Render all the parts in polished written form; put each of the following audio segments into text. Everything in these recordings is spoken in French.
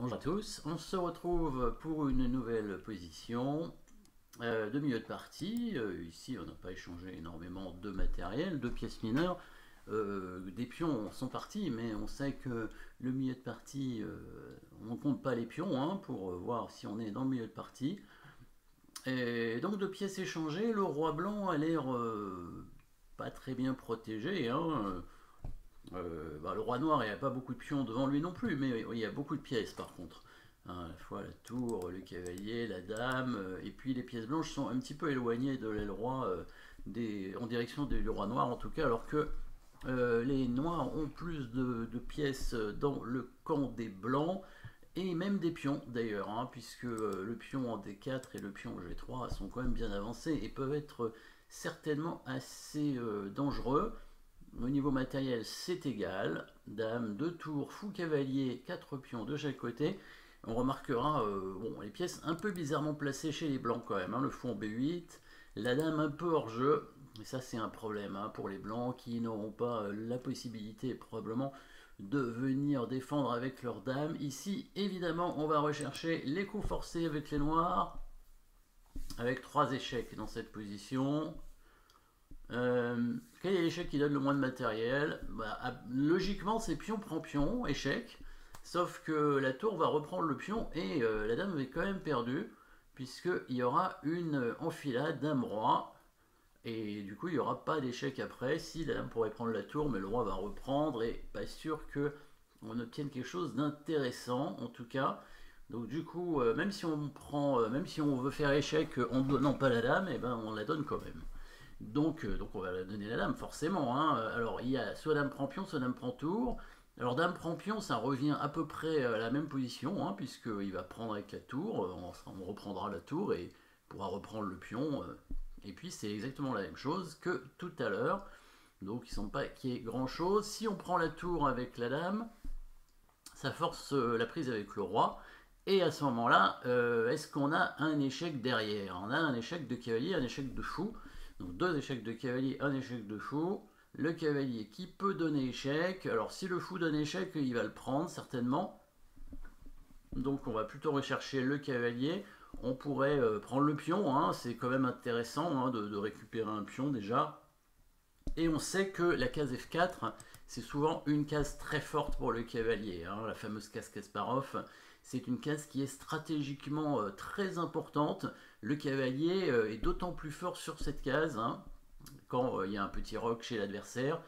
Bonjour à tous, on se retrouve pour une nouvelle position de milieu de partie. Ici, on n'a pas échangé énormément de matériel, de pièces mineures. Des pions sont partis, mais on sait que le milieu de partie, on ne compte pas les pions hein, pour voir si on est dans le milieu de partie. Et donc de pièces échangées, le roi blanc a l'air pas très bien protégé. Hein. Le roi noir, il n'y a pas beaucoup de pions devant lui non plus, mais il y a beaucoup de pièces par contre. Hein, à la fois la tour, le cavalier, la dame, et puis les pièces blanches sont un petit peu éloignées de l'aile roi, en direction du roi noir en tout cas, alors que les noirs ont plus de pièces dans le camp des blancs, et même des pions d'ailleurs, hein, puisque le pion en D4 et le pion en G3 sont quand même bien avancés et peuvent être certainement assez dangereux. Au niveau matériel, c'est égal. Dame, 2 tours, fou cavalier, 4 pions de chaque côté. On remarquera les pièces un peu bizarrement placées chez les blancs quand même. Hein. Le fou en B8, la dame un peu hors jeu. Et ça, c'est un problème hein, pour les blancs qui n'auront pas la possibilité probablement de venir défendre avec leur dame. Ici, évidemment, on va rechercher les coups forcés avec les noirs. Avec 3 échecs dans cette position. Quel est l'échec qui donne le moins de matériel? Logiquement, c'est pion prend pion, échec. Sauf que la tour va reprendre le pion et la dame est quand même perdue, puisqu'il y aura une enfilade dame-roi. Et du coup, il n'y aura pas d'échec après. Si la dame pourrait prendre la tour, mais le roi va reprendre, et pas sûr qu'on obtienne quelque chose d'intéressant, en tout cas. Donc du coup, même si on prend, même si on veut faire échec en ne donnant pas la dame, et ben on la donne quand même. Donc on va la donner la dame, forcément. Hein. Alors il y a soit dame prend pion, soit dame prend tour. Alors dame prend pion, ça revient à peu près à la même position, hein, puisqu'il va prendre avec la tour, on reprendra la tour et pourra reprendre le pion. Et puis c'est exactement la même chose que tout à l'heure. Donc il ne semble pas qu'il y ait grand chose. Si on prend la tour avec la dame, ça force la prise avec le roi. Et à ce moment-là, est-ce qu'on a un échec derrière? On a un échec de cavalier, un échec de fou. Donc 2 échecs de cavalier, un échec de fou. Le cavalier qui peut donner échec. Alors si le fou donne échec, il va le prendre certainement. Donc on va plutôt rechercher le cavalier. On pourrait prendre le pion, hein. C'est quand même intéressant hein, de récupérer un pion déjà. Et on sait que la case F4, c'est souvent une case très forte pour le cavalier. Hein. La fameuse case Kasparov, c'est une case qui est stratégiquement très importante. Le cavalier est d'autant plus fort sur cette case, hein, quand il y a un petit roc chez l'adversaire.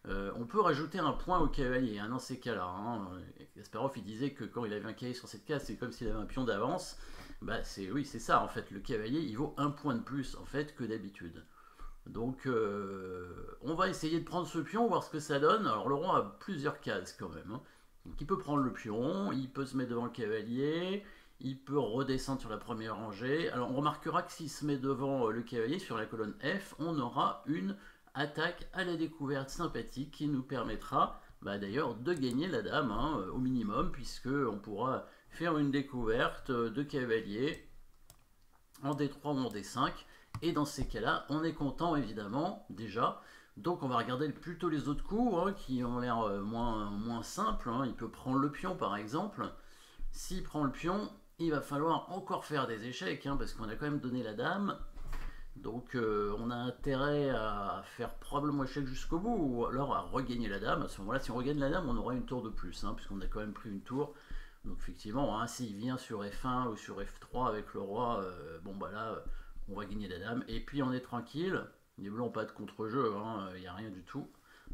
On peut rajouter un point au cavalier hein, dans ces cas-là. Hein. Kasparov il disait que quand il avait un cavalier sur cette case, c'est comme s'il avait un pion d'avance. Oui, c'est ça en fait. Le cavalier, il vaut un point de plus en fait que d'habitude. Donc on va essayer de prendre ce pion, voir ce que ça donne. Alors le roi a plusieurs cases quand même. Hein. Donc il peut prendre le pion, il peut se mettre devant le cavalier, il peut redescendre sur la première rangée. Alors on remarquera que s'il se met devant le cavalier sur la colonne F, on aura une attaque à la découverte sympathique qui nous permettra d'ailleurs de gagner la dame hein, au minimum, puisque on pourra faire une découverte de cavalier en D3 ou en D5. Et dans ces cas-là, on est content évidemment déjà. Donc on va regarder plutôt les autres coups hein, qui ont l'air moins simples. Hein. Il peut prendre le pion par exemple. S'il prend le pion, il va falloir encore faire des échecs hein, parce qu'on a quand même donné la dame. Donc on a intérêt à faire probablement échec jusqu'au bout ou alors à regagner la dame. À ce moment-là, si on regagne la dame, on aura une tour de plus hein, puisqu'on a quand même pris une tour. Donc effectivement, hein, s'il vient sur F1 ou sur F3 avec le roi, là, on va gagner la dame. Et puis on est tranquille. Les blancs pas de contre-jeu, il n'y a rien du tout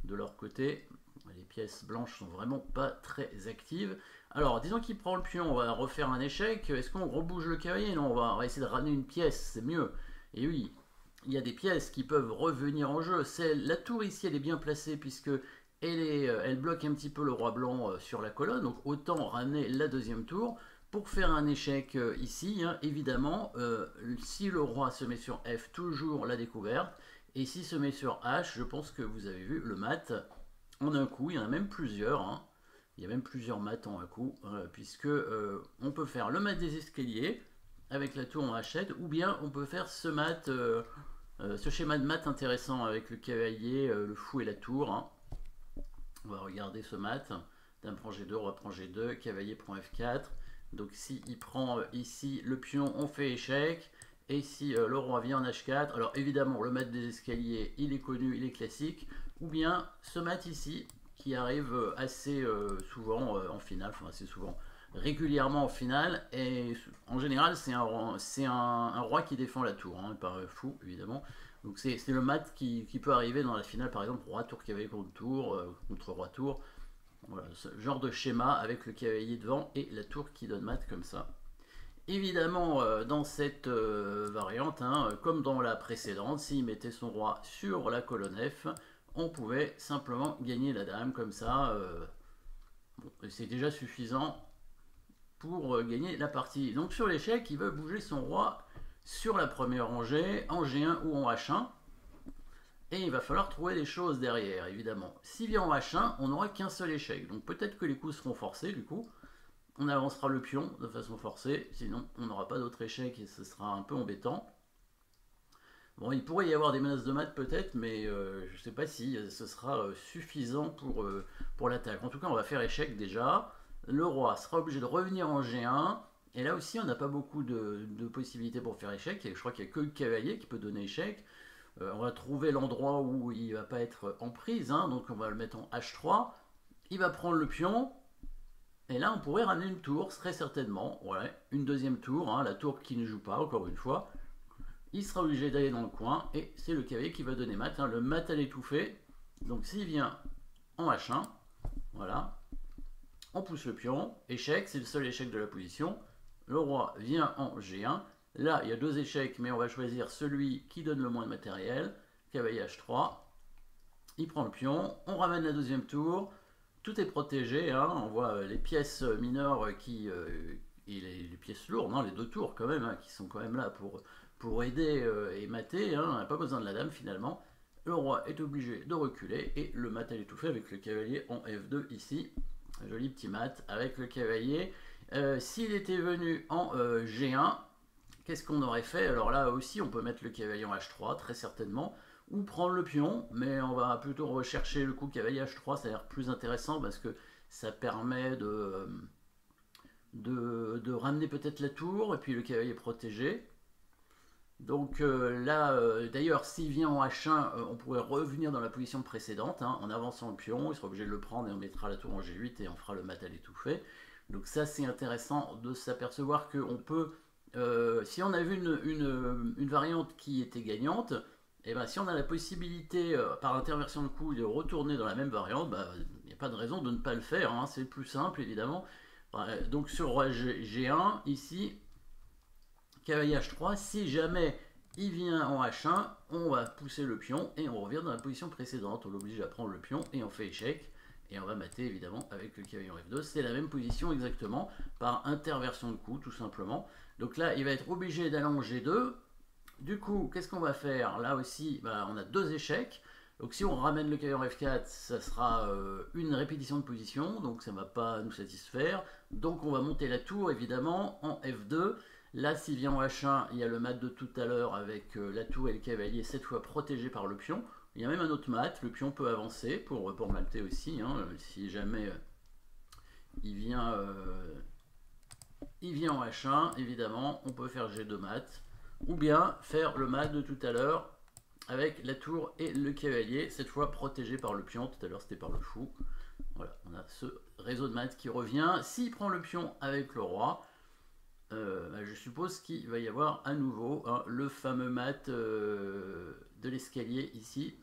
de leur côté. Les pièces blanches sont vraiment pas très actives. Alors, disons qu'il prend le pion, on va refaire un échec. Est-ce qu'on rebouge le cavalier? Non, on va essayer de ramener une pièce, c'est mieux. Et oui, il y a des pièces qui peuvent revenir en jeu. La tour ici, elle est bien placée puisque elle bloque un petit peu le roi blanc sur la colonne. Donc autant ramener la deuxième tour. Pour faire un échec ici, hein, évidemment, si le roi se met sur F, toujours la découverte. Et s'il se met sur H, je pense que vous avez vu le mat en un coup. Il y en a même plusieurs. Hein. Il y a même plusieurs mats en un coup, puisque on peut faire le mat des escaliers avec la tour en H7, ou bien on peut faire ce schéma de mat intéressant avec le cavalier, le fou et la tour. Hein. On va regarder ce mat. Dame prend G2, roi prend G2, cavalier prend F4. Donc si il prend ici le pion, on fait échec. Et si le roi vient en H4, alors évidemment le mat des escaliers, il est connu, il est classique. Ou bien ce mat ici, qui arrive assez souvent en finale, enfin assez souvent, régulièrement en finale. Et en général, c'est un roi qui défend la tour, hein, pas fou évidemment. Donc c'est le mat qui peut arriver dans la finale, par exemple, roi tour cavalier contre tour, contre roi tour. Voilà, ce genre de schéma avec le cavalier devant et la tour qui donne mat comme ça. Évidemment, dans cette variante, hein, comme dans la précédente, s'il mettait son roi sur la colonne F, on pouvait simplement gagner la dame comme ça. Bon, c'est déjà suffisant pour gagner la partie. Donc sur l'échec, il veut bouger son roi sur la première rangée, en G1 ou en H1. Et il va falloir trouver des choses derrière, évidemment. S'il vient en H1, on n'aura qu'un seul échec. Donc peut-être que les coups seront forcés, du coup. On avancera le pion de façon forcée, sinon on n'aura pas d'autre échec et ce sera un peu embêtant. Bon, il pourrait y avoir des menaces de mat peut-être, mais je ne sais pas si ce sera suffisant pour l'attaque. En tout cas, on va faire échec déjà. Le roi sera obligé de revenir en G1. Et là aussi, on n'a pas beaucoup de possibilités pour faire échec. Je crois qu'il n'y a que le cavalier qui peut donner échec. On va trouver l'endroit où il ne va pas être en prise, hein, donc on va le mettre en H3. Il va prendre le pion. Et là, on pourrait ramener une tour, très certainement. Ouais, une deuxième tour, hein, la tour qui ne joue pas, encore une fois. Il sera obligé d'aller dans le coin, et c'est le cavalier qui va donner mat. Hein, le mat à l'étouffer. Donc s'il vient en H1, voilà, on pousse le pion. Échec, c'est le seul échec de la position. Le roi vient en G1. Là, il y a deux échecs, mais on va choisir celui qui donne le moins de matériel. Cavalier H3. Il prend le pion. On ramène la deuxième tour. Tout est protégé, hein. On voit les pièces mineures et les pièces lourdes, hein, les deux tours quand même, hein, qui sont quand même là pour aider et mater. Hein. On n'a pas besoin de la dame finalement. Le roi est obligé de reculer et le mat est tout fait avec le cavalier en F2 ici. Un joli petit mat avec le cavalier. S'il était venu en G1, qu'est-ce qu'on aurait fait? Alors là aussi, on peut mettre le cavalier en H3, très certainement. Ou prendre le pion, mais on va plutôt rechercher le coup cavalier H3, ça a l'air plus intéressant parce que ça permet de ramener peut-être la tour et puis le cavalier protégé. Donc là, d'ailleurs, s'il vient en H1, on pourrait revenir dans la position précédente, hein, en avançant le pion, il sera obligé de le prendre et on mettra la tour en G8 et on fera le mat à l'étouffé. Donc ça, c'est intéressant de s'apercevoir qu'on peut, si on a vu une variante qui était gagnante, et ben, si on a la possibilité, par interversion de coup, de retourner dans la même variante, il n'y a pas de raison de ne pas le faire, hein, c'est le plus simple évidemment. Donc sur roi G1, ici, cavalier H3, si jamais il vient en H1, on va pousser le pion et on revient dans la position précédente. On l'oblige à prendre le pion et on fait échec. Et on va mater évidemment avec le cavalier en F2. C'est la même position exactement, par interversion de coup tout simplement. Donc là, il va être obligé d'aller en G2. Du coup, qu'est-ce qu'on va faire? Là aussi, on a deux échecs. Donc si on ramène le cavalier en F4, ça sera une répétition de position, donc ça ne va pas nous satisfaire. Donc on va monter la tour évidemment en F2. Là, s'il vient en H1, il y a le mat de tout à l'heure avec la tour et le cavalier, cette fois protégé par le pion. Il y a même un autre mat, le pion peut avancer pour mater aussi, hein, si jamais il vient en H1, évidemment, on peut faire G2 mat. Ou bien faire le mat de tout à l'heure avec la tour et le cavalier, cette fois protégé par le pion. Tout à l'heure c'était par le fou. Voilà, on a ce réseau de mat qui revient. S'il prend le pion avec le roi, je suppose qu'il va y avoir à nouveau le fameux mat de l'escalier ici.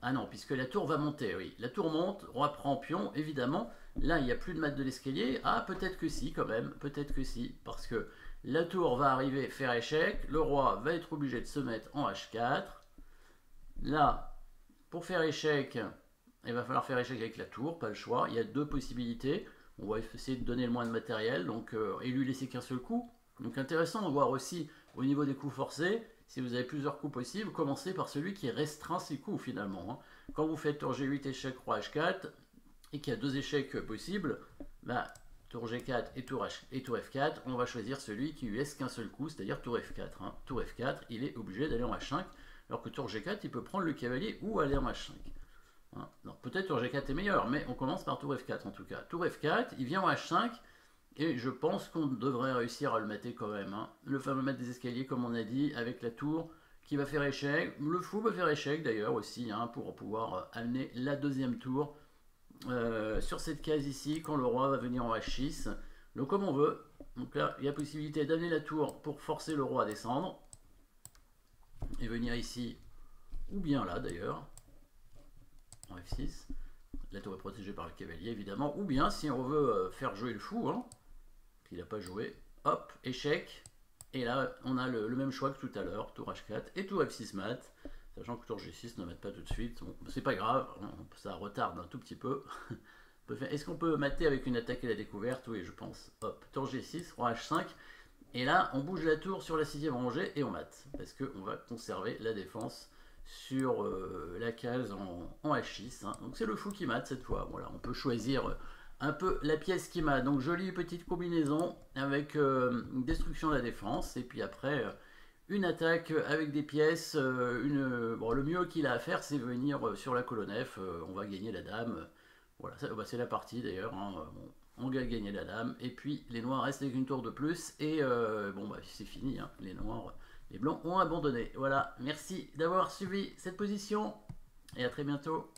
Ah non, puisque la tour va monter, oui. La tour monte, roi prend pion, évidemment. Là, il n'y a plus de mat de l'escalier. Ah, peut-être que si, quand même. Peut-être que si, parce que la tour va arriver faire échec. Le roi va être obligé de se mettre en H4. Là, pour faire échec, il va falloir faire échec avec la tour, pas le choix. Il y a deux possibilités. On va essayer de donner le moins de matériel et lui laisser qu'un seul coup. Donc intéressant de voir aussi au niveau des coups forcés, si vous avez plusieurs coups possibles, commencez par celui qui restreint ses coups finalement. Hein. Quand vous faites tour G8, échec, roi H4, et qu'il y a deux échecs possibles, tour G4 et tour F4, on va choisir celui qui lui laisse qu'un seul coup, c'est-à-dire tour F4. Hein. Tour F4, il est obligé d'aller en H5, alors que tour G4, il peut prendre le cavalier ou aller en H5. Hein. Peut-être tour G4 est meilleur, mais on commence par tour F4 en tout cas. Tour F4, il vient en H5, Et je pense qu'on devrait réussir à le mater quand même. Hein. Le fameux maître des escaliers, comme on a dit, avec la tour qui va faire échec. Le fou va faire échec d'ailleurs aussi, hein, pour pouvoir amener la deuxième tour sur cette case ici, quand le roi va venir en H6. Donc comme on veut. Donc là, il y a possibilité d'amener la tour pour forcer le roi à descendre. Et venir ici, ou bien là d'ailleurs, en F6. La tour est protégée par le cavalier évidemment. Ou bien si on veut faire jouer le fou, hein, qu'il n'a pas joué, hop, échec. Et là, on a le même choix que tout à l'heure, tour H4 et tour F6 mat. Sachant que tour G6 ne mate pas tout de suite. Bon, c'est pas grave, ça retarde un tout petit peu. Est-ce qu'on peut mater avec une attaque à la découverte? Oui, je pense. Hop, tour G6, roi H5. Et là, on bouge la tour sur la 6e rangée et on mate. Parce qu'on va conserver la défense sur la case en H6. Hein. Donc c'est le fou qui mate cette fois. Voilà, on peut choisir un peu la pièce qui mate. Donc jolie petite combinaison avec une destruction de la défense. Et puis après, une attaque avec des pièces. Bon, le mieux qu'il a à faire, c'est venir sur la colonne F. On va gagner la dame. Voilà, c'est la partie d'ailleurs. Hein. On va gagner la dame. Et puis les noirs restent avec une tour de plus. Et bon, bah, c'est fini. Hein. Les blancs ont abandonné. Voilà, merci d'avoir suivi cette position. Et à très bientôt.